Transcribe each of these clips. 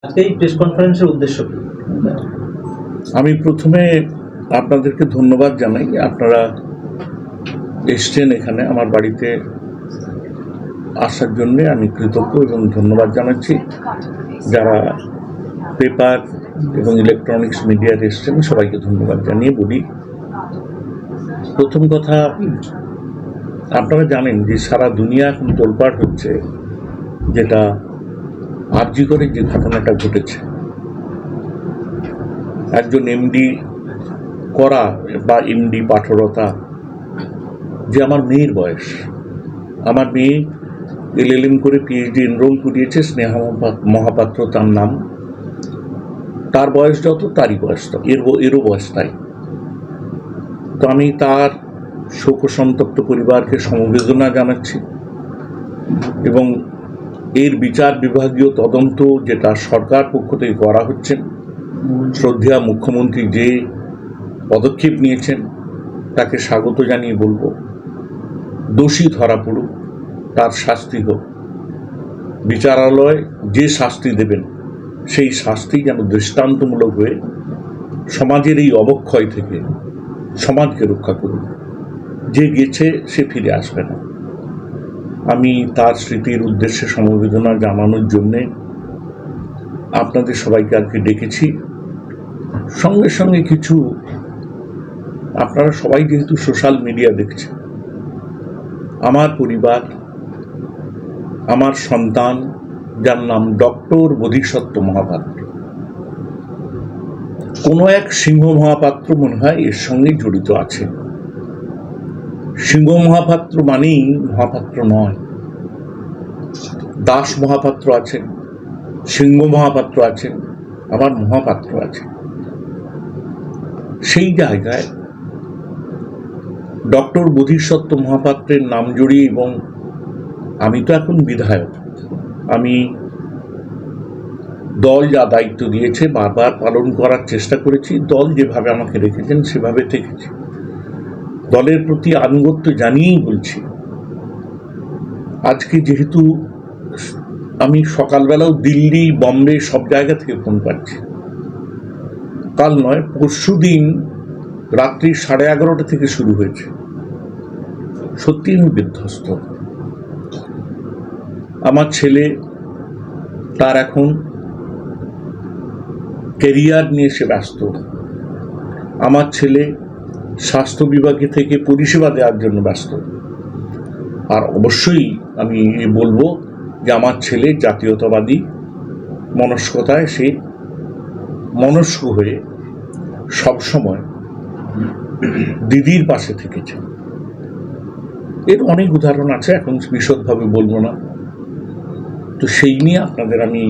আজকে এই প্রেস কনফারেন্সের উদ্দেশ্য কি? আমি প্রথমে আপনাদেরকে ধন্যবাদ জানাই, আপনারা এসছেন এখানে আমার বাড়িতে আসার জন্য আমি কৃতজ্ঞ এবং ধন্যবাদ জানাচ্ছি। যারা পেপার এবং ইলেকট্রনিক্স মিডিয়ার এসছেন সবাইকে ধন্যবাদ জানিয়ে বলি, প্রথম কথা, আপনারা জানেন যে সারা দুনিয়া এখন তোলপাড় হচ্ছে, যেটা আরজি করে যে ঘটনাটা ঘটেছে, একজন এমডি করা বা এমডি পাঠরতা, যে আমার মেয়ের বয়স, আমার মেয়ে এলএলএম করে পিএইচডি এনরোল করিয়েছে, স্নেহা মহাপাত্র তার নাম, তার বয়স যত তারই বয়স তো, এরও বয়স তাই। তো আমি তার শোকসন্তপ্ত পরিবারকে সমবেদনা জানাচ্ছি এবং এর বিচার বিভাগীয় তদন্ত যেটা সরকার পক্ষ থেকে করা হচ্ছে, শ্রদ্ধেয় মুখ্যমন্ত্রী যে পদক্ষেপ নিয়েছেন তাকে স্বাগত জানিয়ে বলবো, দোষী ধরা পড়ুক, তার শাস্তি হোক, বিচারালয় যে শাস্তি দেবেন সেই শাস্তি যেন দৃষ্টান্তমূলক হয়ে সমাজের এই অবক্ষয় থেকে সমাজকে রক্ষা করুক। যে গেছে সে ফিরে আসবে না। আমি তার স্মৃতির উদ্দেশ্যে সমবেদনা জানানোর জন্যে আপনাদের সবাইকে আজকে ডেকেছি। সঙ্গে সঙ্গে কিছু, আপনারা সবাই যেহেতু সোশ্যাল মিডিয়া দেখছেন, আমার পরিবার, আমার সন্তান যার নাম ডক্টর বোধিসত্ত্ব মহাপাত্র, কোনো এক সিংহ মহাপাত্র মনে হয় এর সঙ্গে জড়িত আছে। সিংহ মহাপাত্র মানেই মহাপাত্র নয়, দাস মহাপাত্র আছেন, সিংহ মহাপাত্র আছেন, আবার মহাপাত্র আছে। সেই জায়গায় ডক্টর বোধিসত্ত্ব মহাপাত্রের নাম জড়িয়ে, এবং আমি তো এখন বিধায়ক, আমি দল যা দায়িত্ব দিয়েছে বারবার পালন করার চেষ্টা করেছি, দল যেভাবে আমাকে রেখেছেন সেভাবে থেকেছি, দলের প্রতি আনুগত্য জানিয়েই বলছি। আজকে যেহেতু আমি সকালবেলাও দিল্লি, বম্বে সব জায়গা থেকে ফোন পাচ্ছি, কাল নয় পরশু দিন রাত্রি 11:30 থেকে শুরু হয়েছে। সত্যি আমি বিধ্বস্ত। আমার ছেলে, তার এখন ক্যারিয়ার নিয়ে সে ব্যস্ত। আমার ছেলে স্বাস্থ্য বিভাগে থেকে পরিষেবা দেওয়ার জন্য ব্যস্ত। আর অবশ্যই আমি বলবো যে আমার ছেলে জাতীয়তাবাদী মনস্কতায় সে মনস্ক হয়ে সবসময় দিদির পাশে থেকেছে। এর অনেক উদাহরণ আছে, এখন বিশদভাবে বলবো না। তো সেই নিয়ে আপনাদের আমি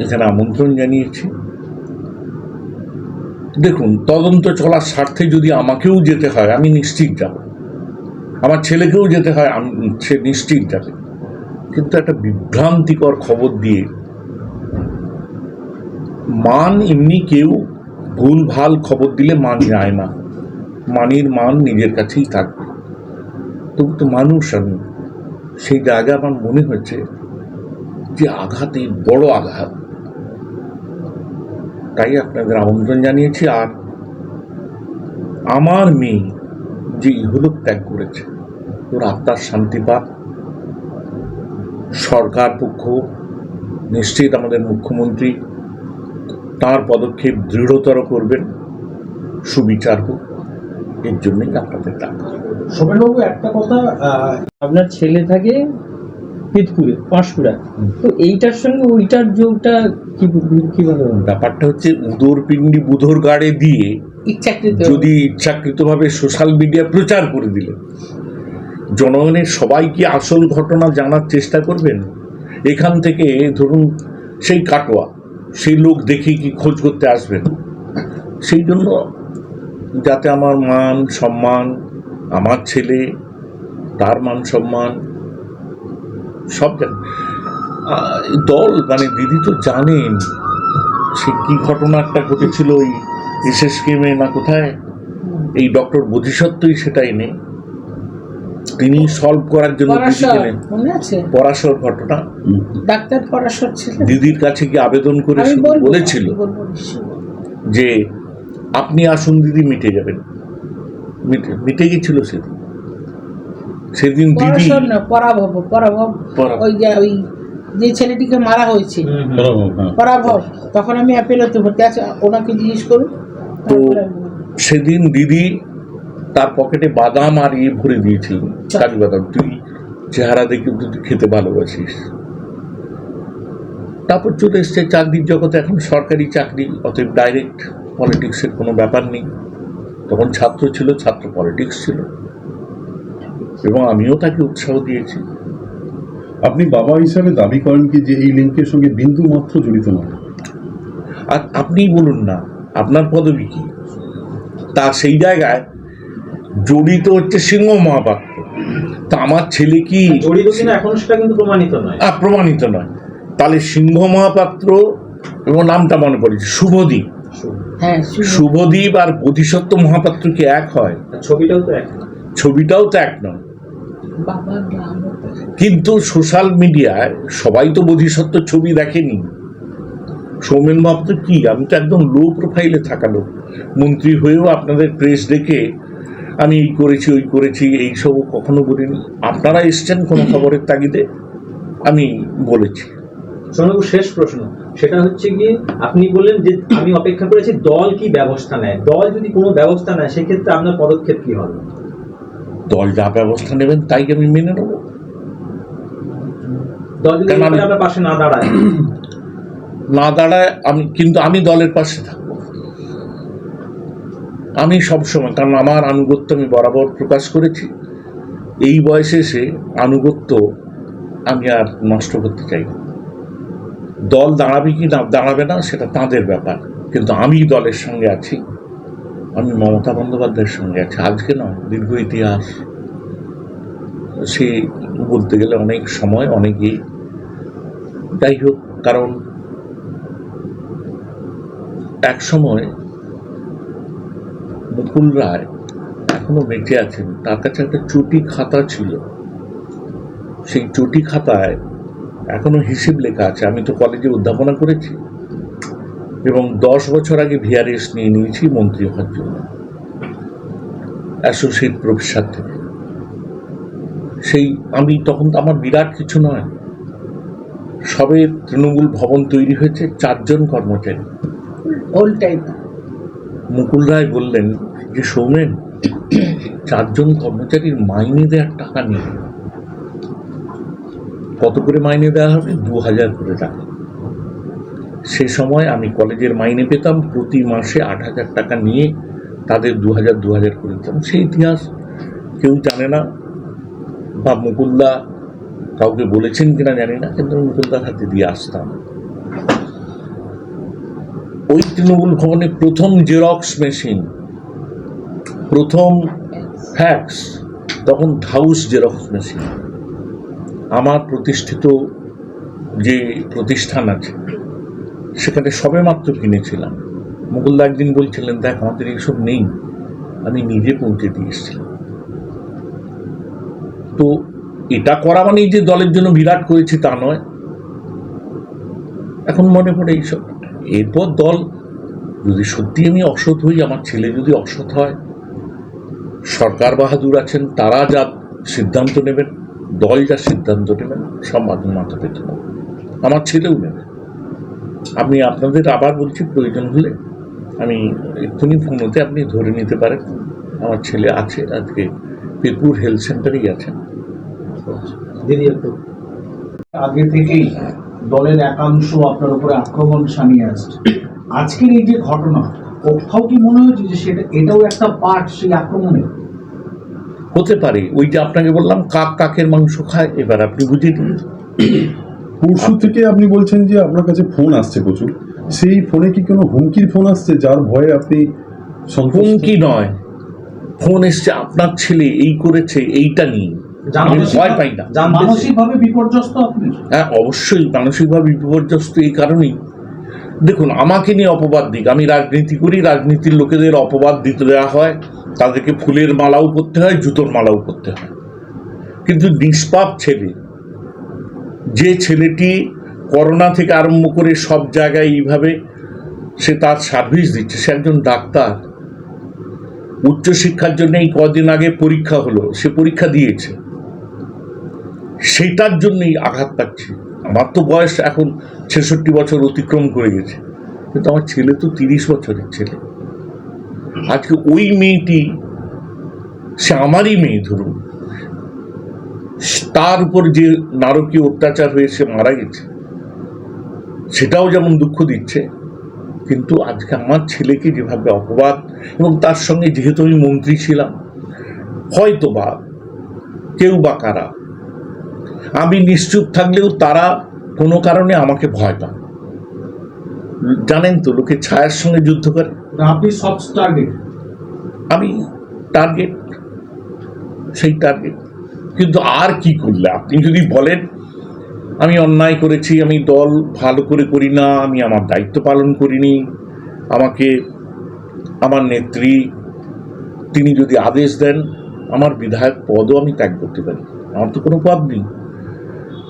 এখানে আমন্ত্রণ জানিয়েছি। দেখুন, তদন্ত চলার স্বার্থে যদি আমাকেও যেতে হয় আমি নিশ্চিত যাব, আমার ছেলেকেও যেতে হয় সে নিশ্চিত যাবে, কিন্তু একটা বিভ্রান্তিকর খবর দিয়ে মান, এমনি কেউ ভুল ভাল খবর দিলে মান যায় না, মানের মান নিজের কাছেই থাকবে। তবু তো মানুষ আমি, সেই জায়গায় আমার মনে হচ্ছে যে আঘাতে বড় আঘাত, তাই আপনাদের আমন্ত্রণ জানিয়েছি। আর আমার মেয়ে যে ইহলোক ত্যাগ করেছে, ওর আত্মার শান্তি পাক, সরকার পক্ষ নিশ্চিত, আমাদের মুখ্যমন্ত্রী তার পদক্ষেপ দৃঢ়তর করবেন, সুবিচার হোক, এর জন্যই আপনাদের ডাক। শোভনবাবু, একটা কথা, আপনার ছেলে থাকে পিতপুরে, পাঁশকুড়া, তো এইটার সঙ্গে ওইটার যোগটা কিভাবে? ব্যাপারটা হচ্ছে উদর পিণ্ডি বুধর গাড়ে দিয়ে যদি ইচ্ছাকৃতভাবে সোশ্যাল মিডিয়া প্রচার করে দিলে জনগণের সবাই কি আসল ঘটনা জানার চেষ্টা করবেন? এখান থেকে ধরুন সেই কাটোয়া, সেই লোক দেখে কি খোঁজ করতে আসবেন? সেই জন্য যাতে আমার মান সম্মান, আমার ছেলে তার মান সম্মান সব দল, মানে দিদি তো জানেন সে কি ঘটনাটা ঘটেছিল ওই এসএসকেএমে না কোথায়, এই ডক্টর বোধিসত্ত্বই সেটাই নেই। তিনি সলভ করার জন্য দিদি পরাশর, গেলেন। মনে আছে? পরাশর ঘটনা ডাক্তার পরাশর ছিলেন। দিদির কাছে কি আবেদন করে আমি বলবো, বলেছিল বলবো নিশ্চয়ই। যে আপনি আসুন দিদি, মিটে যাবেন। মিটে গেছিল সেদিন। সেদিন দিদি পরাশর না, পরাভব, পরাভব। পরাভব। ওই যে ছেলেটিকে মারা হয়েছে, পরাভব, তখন আমি অ্যাপেলোতে ভর্তি আছে, ওনাকে জিজ্ঞেস করুন। তো তারপরে আমি বলবো। সেদিন দিদি তার পকেটে বাদাম আর ইয়ে ভরে দিয়েছিলেন, কাজু বাদাম। তুই চেহারা দেখে তুই খেতে ভালোবাসিস। তারপর চলে এসছে চাকরির জগতে, এখন সরকারি চাকরি, অতএব ডাইরেক্ট পলিটিক্সের কোনো ব্যাপার নেই। তখন ছাত্র ছিল, ছাত্র পলিটিক্স ছিল, এবং আমিও তাকে উৎসাহ দিয়েছি। আপনি বাবা হিসাবে দাবি করেন কি যে এই লিঙ্কের সঙ্গে বিন্দু মাত্র জড়িত নয়? আর আপনিই বলুন না, আপনার পদবি কি? তা সেই জায়গায় জড়িত হচ্ছে সিংহ মহাপাত্র। তা আমার ছেলে কি জড়িত কিনা এখন সেটা কিন্তু প্রমাণিত নয়। প্রমাণিত নয়। তাহলে সিংহ মহাপাত্র, এবং নামটা মনে পড়েছে, শুভদীপ। হ্যাঁ, শুভদীপ আর বোধিসত্ত্ব মহাপাত্র কি এক হয়? ছবিটাও তো এক। ছবিটাও তো এক নয়। বাবার নাম কিন্তু সোশ্যাল মিডিয়ায় সবাই তো বোধিসত্ত্ব ছবি দেখেনি। সৌমেন মহাপাত্র কি, আমি তো একদম লো প্রোফাইলে থাকা লোক। মন্ত্রী হয়েও আপনাদের প্রেস ডেকে আমি এই করেছি, ওই করেছি, এইসব কখনো বলিনি। আপনারা এসছেন কোনো খবরের তাগিদে, আমি বলেছি। সোনাবাবু, শেষ প্রশ্ন, সেটা হচ্ছে গিয়ে আপনি বললেন যে আমি অপেক্ষা করেছি দল কি ব্যবস্থা নেয়। দল যদি কোনো ব্যবস্থা নেয় সেক্ষেত্রে আপনার পদক্ষেপ কি হবে? দল যা ব্যবস্থা নেবেন তাই আমি মেনে নেব। দল যদি কেন আমি- আপনার পাশে না দাঁড়ায়? না দাঁড়ায় কিন্তু আমি দলের পাশে থাকবো। আমি সবসময়, কারণ আমার আনুগত্য আমি বরাবর প্রকাশ করেছি। এই বয়সে এসে আনুগত্য আমি আর নষ্ট করতে চাই না। দল দাঁড়াবে কি না দাঁড়াবে না সেটা তাঁদের ব্যাপার, কিন্তু আমি দলের সঙ্গে আছি। আমি মমতা বন্দ্যোপাধ্যায়ের সঙ্গে আছি, আজকে নয়, দীর্ঘ ইতিহাস। সে বলতে গেলে অনেক সময়, অনেকে, যাই হোক, কারণ এক সময় মুকুল রায় এখনো বেঁচে আছেন, তার কাছে একটা চটি খাতা ছিল। সেই চটি খাতায় এখনো হিসেব লেখা আছে। আমি তো কলেজে অধ্যাপনা করেছি, এবং 10 বছর আগে ভিআরএস নিয়ে নিয়েছি মন্ত্রী হওয়ার জন্য, অ্যাসোসিয়েট প্রফেসর থেকে। সেই আমি তখন তো আমার বিরাট কিছু নয়, সবে তৃণমূল ভবন তৈরি হয়েছে, 4 জন কর্মচারী। Old type. মুকুল রায় বললেন যে সৌমেন, 4 জন কর্মচারীর মাইনে দেওয়ার টাকা নেই। কত করে মাইনে দেওয়া হবে? 2000 করে টাকা। সে সময় আমি কলেজের মাইনে পেতাম, প্রতি মাসে 8000 টাকা নিয়ে তাদের 2000 করে দিতাম। সেই ইতিহাস কেউ জানে না, বা মুকুলদা কাউকে বলেছেন কিনা জানি না, কিন্তু মুকুলদার হাতে দিয়ে আসতাম। ওই তৃণমূল ভবনে প্রথম জেরক্স মেশিন, প্রথম ফ্যাক্স, তখন ধাউস জেরক্স মেশিন। আমার প্রতিষ্ঠিত যে প্রতিষ্ঠান আছে সেখানে সবে মাত্র কিনেছিলাম। মুকুলদা একদিন বলছিলেন, দেখ আমাদের এইসব নেই, আমি নিজে পৌঁছে দিয়ে এসেছিলাম। তো এটা করা মানেই যে দলের জন্য বিরাট করেছি তা নয়। এখন মনে পড়ে এইসব। এরপর দল যদি সত্যি আমি অসৎ হই, আমার ছেলে যদি অসৎ হয়, সরকার বাহাদুর আছেন, তারা যা সিদ্ধান্ত নেবেন, দল যা সিদ্ধান্ত নেবেন, সব মাথা পেতে নেব, আমার ছেলেও নেবে। আমি আপনাদের আবার বলছি, প্রয়োজন হলে আমি এক্ষুনি ফোনতে আপনি ধরে নিতে পারেন, আমার ছেলে আছে, আজকে পেপুর হেলথ সেন্টারেই আছেন। দিদি একটু আগে থেকেই দলের একাংশ আপনার উপরে আক্রমণ শানিয়ে আসছে। আজকের এই যে ঘটনা, কোথাও কি মনে হয়েছে যে এটাও একটা পার্ট সেই আক্রমণের? হতে পারে। ওই যে আপনাকে বললাম, কাক কাকের মাংস খায়, এবার আপনি বুঝিয়ে দিন। পরশু থেকে আপনি বলছেন যে আপনার কাছে ফোন আসছে প্রচুর, সেই ফোনে কি কোনো হুমকির ফোন আসছে যার ভয়ে আপনি হুমকি নয়, ফোন এসছে আপনার ছেলে এই করেছে, এইটা নিয়ে। আমি ভয় পাই না। মানসিকভাবে বিপর্যস্ত আপনি? হ্যাঁ, অবশ্যই মানসিকভাবে বিপর্যস্ত। এই কারণেই দেখুন, আমাকে নিয়ে অপবাদ দিক, আমি রাজনীতি করি, রাজনীতির লোকেদের অপবাদ দিতে দেওয়া হয়, তাদেরকে ফুলের মালাও করতে হয়, জুতোর মালাও করতে হয়। কিন্তু নিষ্পাপ ছেলে, যে ছেলেটি করোনা থেকে আরম্ভ করে সব জায়গায় এইভাবে সে তার সার্ভিস দিচ্ছে, সে একজন ডাক্তার, উচ্চশিক্ষার জন্য এই কদিন আগে পরীক্ষা হলো, সে পরীক্ষা দিয়েছে, সেটার জন্যই আঘাত পাচ্ছি। আমার তো বয়স এখন 66 বছর অতিক্রম করে গেছে, কিন্তু আমার ছেলে তো 30 বছরের ছেলে। আজকে ওই মেয়েটি, সে আমারই মেয়ে ধরুন, তার উপর যে নারকীয় অত্যাচার হয়ে সে মারা গেছে, সেটাও যেমন দুঃখ দিচ্ছে, কিন্তু আজকে আমার ছেলেকে যেভাবে অপবাদ, এবং তার সঙ্গে যেহেতু আমি মন্ত্রী ছিলাম, হয়তো বা কেউ বা কারা, আমি নিশ্চুপ থাকলেও তারা কোনো কারণে আমাকে ভয় পায়। জানেন তো, লোকে ছায়ার সঙ্গে যুদ্ধ করে, আপনি সব টার্গেট, আমি টার্গেট, সেই টার্গেট। কিন্তু আর কি করলে, আপনি যদি বলেন আমি অন্যায় করেছি, আমি দল ভালো করে করি না, আমি আমার দায়িত্ব পালন করিনি, আমাকে আমার নেত্রী তিনি যদি আদেশ দেন আমার বিধায়ক পদও আমি ত্যাগ করতে পারি, আমার তো কোনো পদ নেই।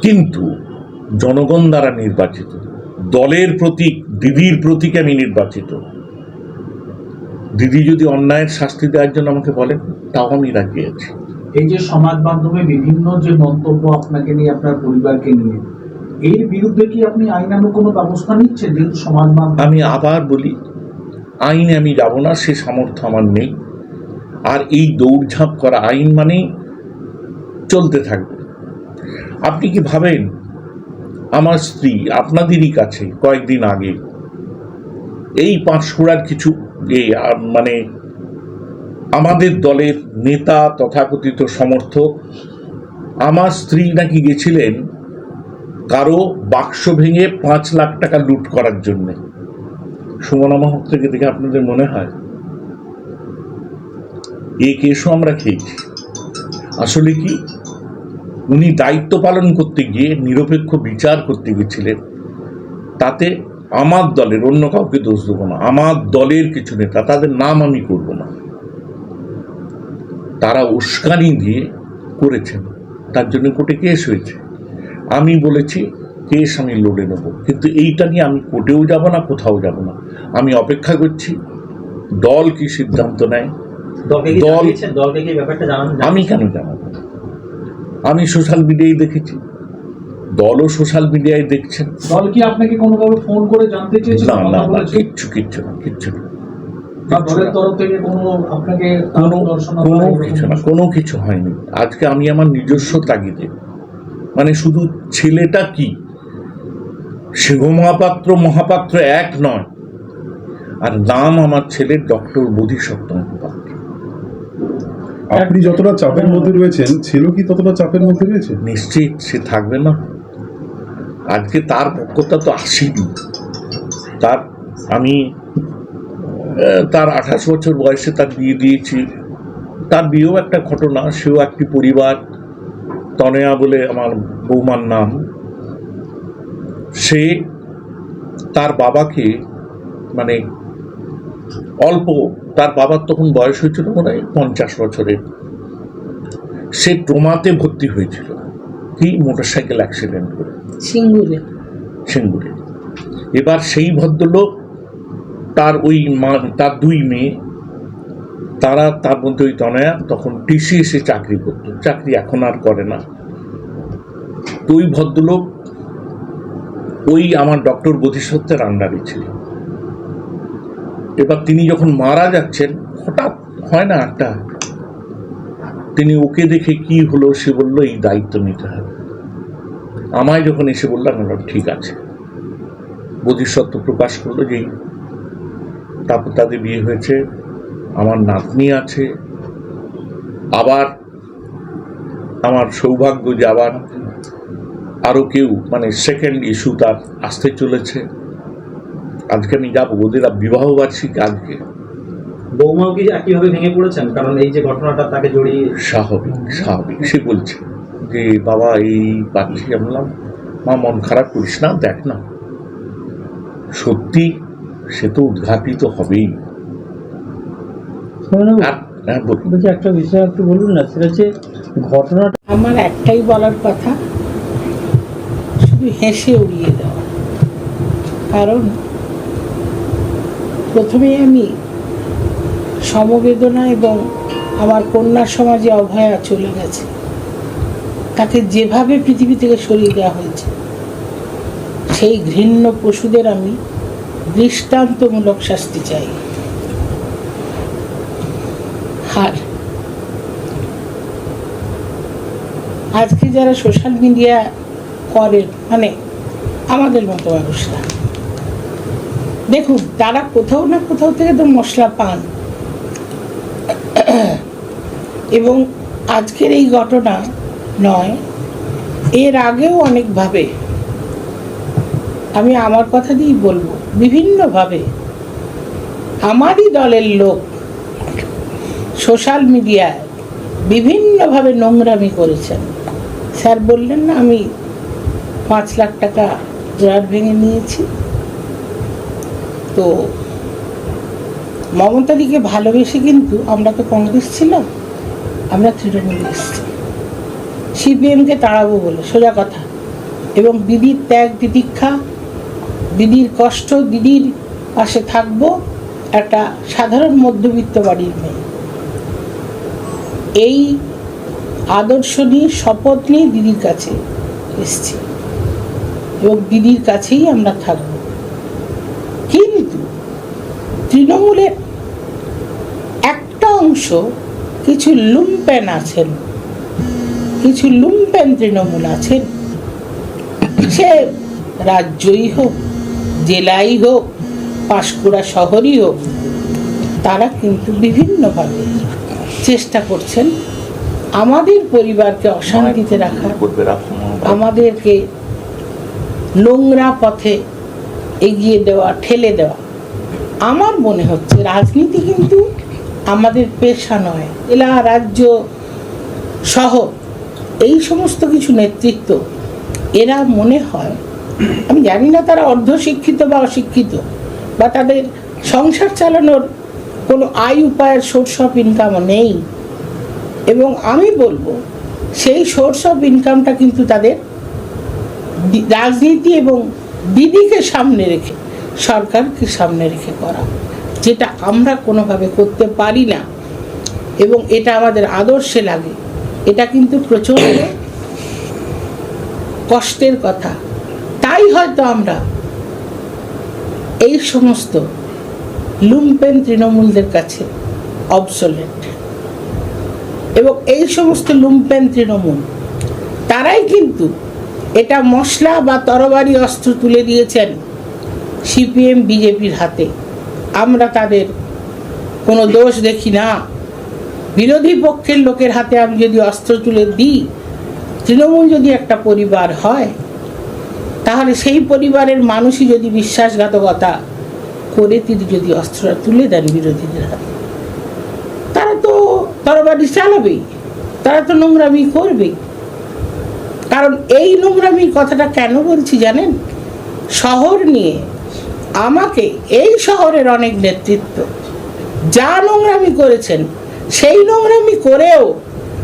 কিন্তু জনগণ দ্বারা নির্বাচিত, দলের প্রতীক, দিদির প্রতীকে আমি নির্বাচিত। দিদি যদি অন্যায়ের শাস্তি দেওয়ার জন্য আমাকে বলেন, তাও আমি রাজি আছি। এই যে সমাজ মাধ্যমে বিভিন্ন যে মন্তব্য আপনাকে নিয়ে, আপনার পরিবারকে নিয়ে, এর বিরুদ্ধে কি আপনি আইনানুগ কোনো ব্যবস্থা নিচ্ছেন? যেহেতু সমাজ মাধ্যম, আমি আবার বলি, আইনে আমি যাব না, সে সামর্থ্য আমার নেই। আর এই দৌড়ঝাঁপ করা আইন মানেই চলতে থাকবে। আপনি কি ভাবেন, আমার স্ত্রী আপনাদেরই কাছে কয়েকদিন আগে এই পাঁশকুড়ার কিছু মানে আমাদের দলের নেতা তথাকথিত সমর্থক, আমার স্ত্রী নাকি গেছিলেন কারো বাক্স ভেঙে 5 লাখ টাকা লুট করার জন্য। সুমনা মাহাত্রকে দেখে আপনাদের মনে হয় এই কেসও আমরা খেয়েছি? আসলে কি, উনি দায়িত্ব পালন করতে গিয়ে নিরপেক্ষ বিচার করতে গেছিলেন, তাতে আমার দলের, অন্য কাউকে দোষ দেবো না, আমার দলের কিছু নেতা, তাদের নাম আমি করব না, তারা উস্কানি দিয়ে করেছেন, তার জন্য কোর্টে কেস হয়েছে। আমি বলেছি কেস আমি লড়ে নেব, কিন্তু এইটা নিয়ে আমি কোর্টেও যাব না, কোথাও যাব না। আমি অপেক্ষা করছি দল কি সিদ্ধান্ত নেয়। দলকে কি ব্যাপারটা জানান? আমি কেন জানাবো? আমি সোশ্যাল মিডিয়ায় দেখেছি, দলও সোশ্যাল মিডিয়ায় দেখছেন। দল কি আপনাকে কোনোভাবে ফোন করে জানতে চেয়েছিল? না না না, কিচ্ছু না। দলের তরফ থেকে কোনো আপনাকে কোনো কিছু হয়নি। আজকে আমি আমার নিজস্ব তাগিদে, মানে শুধু ছেলেটা কি, সিংহ মহাপাত্র এক নয়, আর নাম আমার ছেলের ডক্টর বোধিসত্ত্ব মহাপাত্র। আপনি যতটা চাপের মধ্যে রয়েছেন, ছেলেও কি ততটা চাপের মধ্যে রয়েছে? নিশ্চিত সে থাকবে না। আজকে তার পক্ষটা তো আসেনি। তার 28 বছর বয়সে তার বিয়ে দিয়েছি। তার বিয়েও একটা ঘটনা, সেও একটি পরিবার, তনয়া বলে আমার বৌমার নাম। সে তার বাবাকে, মানে অল্প, তার বাবার তখন বয়স হয়েছিল মনে হয় 50 বছরের, সে ট্রমাতে ভর্তি হয়েছিল, কি মোটরসাইকেল অ্যাক্সিডেন্ট করে সিঙ্গুরে। এবার সেই ভদ্রলোক, তার ওই তার 2 মেয়ে, তার মধ্যে ওই তনয়া তখন টিসিএসে চাকরি করতো, চাকরি এখন আর করে না। তো ওই ভদ্রলোক ওই আমার ডক্টর বোধিসত্ত্বের আন্ডারে ছিল। এবার তিনি যখন মারা যাচ্ছেন, হঠাৎ হয় না একটা, তিনি ওকে দেখে কি হলো, সে বললো এই দায়িত্ব নিতে হবে। আমায় যখন এসে বললাম, ঠিক আছে, বোধিসত্ত্ব প্রকাশ করলো যে তারপর তাদের বিয়ে হয়েছে, আমার নাতনি আছে। আবার আমার সৌভাগ্য যে আবার আরো কেউ, মানে সেকেন্ড ইস্যু তার আসতে চলেছে। আজকে আমি যাবো, ওদের বিবাহ বার্ষিকী আজকে। বৌমাও কি একইভাবে ভেঙে পড়েছেন? কারণ এই যে ঘটনাটা তাকে জড়িয়ে। স্বাভাবিক। সে বলছে যে বাবা এই পাচ্ছি। আমি বললাম, মা মন খারাপ করিস না, দেখ না, সত্যি সে তো উদ্ঘাটিত হবেই। বলছি একটা বিষয় একটু বলুন না, সেটা হচ্ছে ঘটনাটা আমার একটাই বলার কথা, শুধু হেসে উড়িয়ে দেওয়া। কারণ প্রথমে আমি সমবেদনা এবং আমার কন্যা সমাজে অভয়া চলে গেছে, তাকে যেভাবে পৃথিবী থেকে সরিয়ে দেওয়া হয়েছে, সেই ঘৃণ্য পশুদের আমি দৃষ্টান্তমূলক শাস্তি চাই। আর আজকে যারা সোশ্যাল মিডিয়া করেন, মানে আমাদের মতো মানুষরা, দেখুন তারা কোথাও না কোথাও থেকে তো মশলা পান, এবং আজকের এই ঘটনা নয়, এর আগেও অনেকভাবে, আমি আমার কথা দিয়েই বলবো, বিভিন্নভাবে আমারই দলের লোক সোশ্যাল মিডিয়ায় বিভিন্নভাবে নোংরামি করেছেন। স্যার বললেন না আমি 5 লাখ টাকা জোয়ার ভেঙে নিয়েছি, তো মমতাদিকে ভালোবেসে কিন্তু আমরা তো কংগ্রেস ছিলাম, আমরা তৃণমূল এসেছি সিপিএমকে তাড়াবো বলে, সোজা কথা। এবং দিদির ত্যাগ তিতিক্ষা, দিদির কষ্ট, দিদির পাশে থাকবো, একটা সাধারণ মধ্যবিত্ত বাড়ির মেয়ে। এই আদর্শ নিয়ে, শপথ নিয়ে দিদির কাছে এসেছি এবং দিদির কাছেই আমরা থাকব। কিন্তু তৃণমূলের একটা অংশ, কিছু লুম্পেন আছেন, কিছু লুম্পেন তৃণমূল আছেন, সে রাজ্যই হোক, জেলাই হোক, পাঁশকুড়া শহরই হোক, তারা কিন্তু বিভিন্নভাবে চেষ্টা করছেন আমাদের পরিবারকে অশান্তিতে রাখা, আমাদেরকে নোংরা পথে এগিয়ে দেওয়া, ঠেলে দেওয়া। আমার মনে হচ্ছে রাজনীতি কিন্তু আমাদের পেশা নয়। জেলা, রাজ্য, শহর, এই সমস্ত কিছু নেতৃত্ব, এরা মনে হয়, আমি জানি না তারা অর্ধশিক্ষিত বা অশিক্ষিত, বা তাদের সংসার চালানোর কোনো আয় উপায়ের সোর্স অফ ইনকামও নেই, এবং আমি বলবো সেই সোর্স অফ ইনকামটা কিন্তু তাদের রাজনীতি এবং দিদিকে সামনে রেখে, সরকারকে সামনে রেখে করা, যেটা আমরা কোনোভাবে করতে পারি না, এবং এটা আমাদের আদর্শে লাগে। এটা কিন্তু প্রচণ্ড কষ্টের কথা। তাই হয়তো আমরা এই সমস্ত লুম্পেন তৃণমূলদের কাছে অবসোলেট, এবং এই সমস্ত লুম্পেন তৃণমূল তারাই কিন্তু এটা মশলা বা তরবারি অস্ত্র তুলে দিয়েছেন সিপিএম বিজেপির হাতে। আমরা তাদের কোনো দোষ দেখি না। বিরোধী পক্ষের লোকের হাতে আমি যদি অস্ত্র তুলে দিই, তৃণমূল যদি একটা পরিবার হয়, তাহলে সেই পরিবারের মানুষই যদি বিশ্বাসঘাতকতা করে তিনি যদি অস্ত্রটা তুলে দেন বিরোধীদের হাতে, তারা তো তরবারি চালাবেই, তারা তো নোংরামি করবেই। কারণ এই নোংরামির কথাটা কেন বলছি জানেন? শহর নিয়ে আমাকে, এই শহরের অনেক নেতৃত্ব যা নোংরামি করেছেন, সেই নোংরামি করেও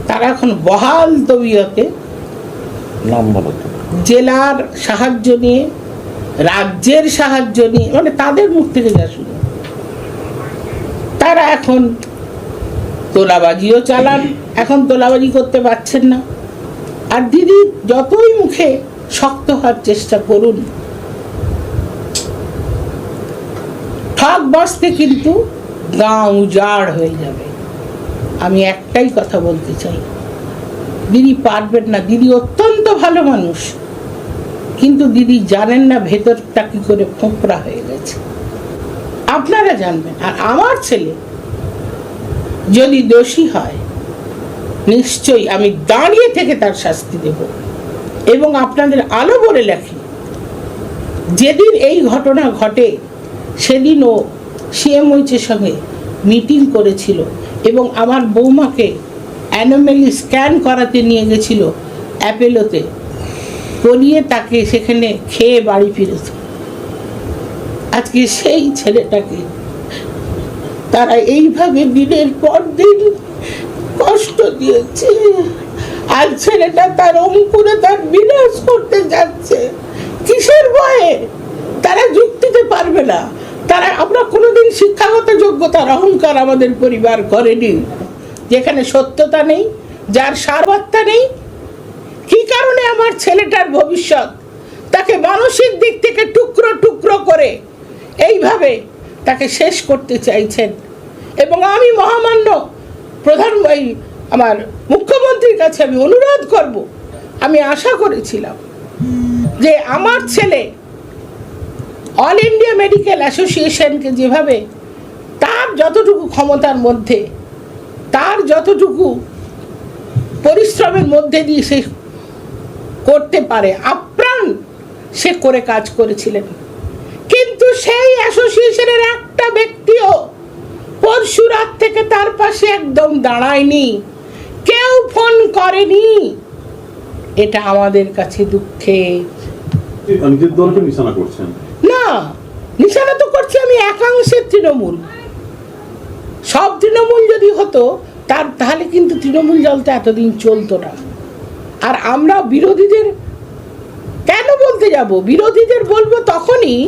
তারা এখন বহাল তবিয়তে জেলার সাহায্য নিয়ে, রাজ্যের সাহায্য নিয়ে, মানে তাদের মুখ থেকে যা শুনে, তারা এখন তোলাবাজিও চালান। এখন তোলাবাজি করতে পারছেন না। আর দিদি যতই মুখে শক্ত হওয়ার চেষ্টা করুন, ঠক বাঁচতে কিন্তু গাঁ উজাড় হয়ে যাবে। আমি একটাই কথা বলতে চাই, দিদি পারবেন না। দিদি অত্যন্ত ভালো মানুষ, কিন্তু দিদি জানেন না ভেতরটা কি করে ফোঁকড়া হয়ে গেছে। আপনারা জানবেন। আর আমার ছেলে যদি দোষী হয়, নিশ্চয়ই আমি দাঁড়িয়ে থেকে তার শাস্তি দেব। এবং আপনাদের আলো বলে রাখি, যেদিন এই ঘটনা ঘটে সেদিন ও সিএমওইচের সঙ্গে মিটিং করেছিল এবং আমার বৌমাকে অ্যানোমেলি স্ক্যান করাতে নিয়ে গেছিল অ্যাপেলোতে, করিয়ে তাকে সেখানে খেয়ে বাড়ি ফিরেছে। আজকে সেই ছেলেটাকে তারা এইভাবে দিনের পর দিন কষ্ট দিয়েছে। আর ছেলেটা তার অঙ্কুরে তার বিনাশ করতে যাচ্ছে। কিসের ভয়ে? তারা যুক্তিতে পারবে না। তারা, আমরা কোনোদিন শিক্ষাগত যোগ্যতার অহংকার আমাদের পরিবার করেনি, যেখানে সত্যতা নেই, যার সারবার্তা নেই। কি কারণে আমার ছেলেটার ভবিষ্যৎ তাকে মানসিক দিক থেকে টুকরো টুকরো করে এইভাবে তাকে শেষ করতে চাইছেন? এবং আমি মহামান্য আমার মুখ্যমন্ত্রীর কাছে আমি অনুরোধ করব, আমি আশা করেছিলাম যে আমার ছেলে অল ইন্ডিয়া মেডিকেল অ্যাসোসিয়েশনকে যেভাবে তার যতটুকু ক্ষমতার মধ্যে, তার যতটুকু পরিশ্রমের মধ্যে দিয়ে সে করতে পারে, আপ্রাণ সে করে কাজ করেছিলেন। কিন্তু সেই অ্যাসোসিয়েশনের একটা ব্যক্তিও পরশু রাত থেকে তার পাশে একদম দাঁড়ায়নি, কেউ ফোন করেনি। এটা আমাদের কাছে দুঃখের। নিজের দলকে নিশানা করছেন না, নিশানা তো করছি আমি একাংশের তৃণমূল। সব তৃণমূল যদি হতো তাহলে কিন্তু তৃণমূল দলটা এতদিন চলতো না। আর আমরা বিরোধীদের কেন বলতে যাব? বিরোধীদের বলবো তখনই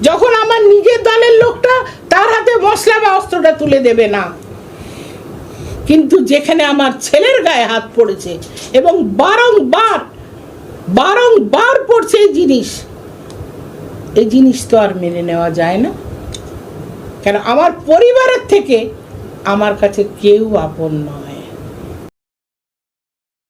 যখন আমার নিজের দলের লোকটা তার হাতে মশলা বা অস্ত্রটা তুলে দেবে না। কিন্তু যেখানে আমার ছেলের গায়ে হাত পড়েছে এবং বারংবার পড়ছে এই জিনিস তো আর মেনে নেওয়া যায় না। কেন? আমার পরিবারের থেকে আমার কাছে কেউ আপন নয়।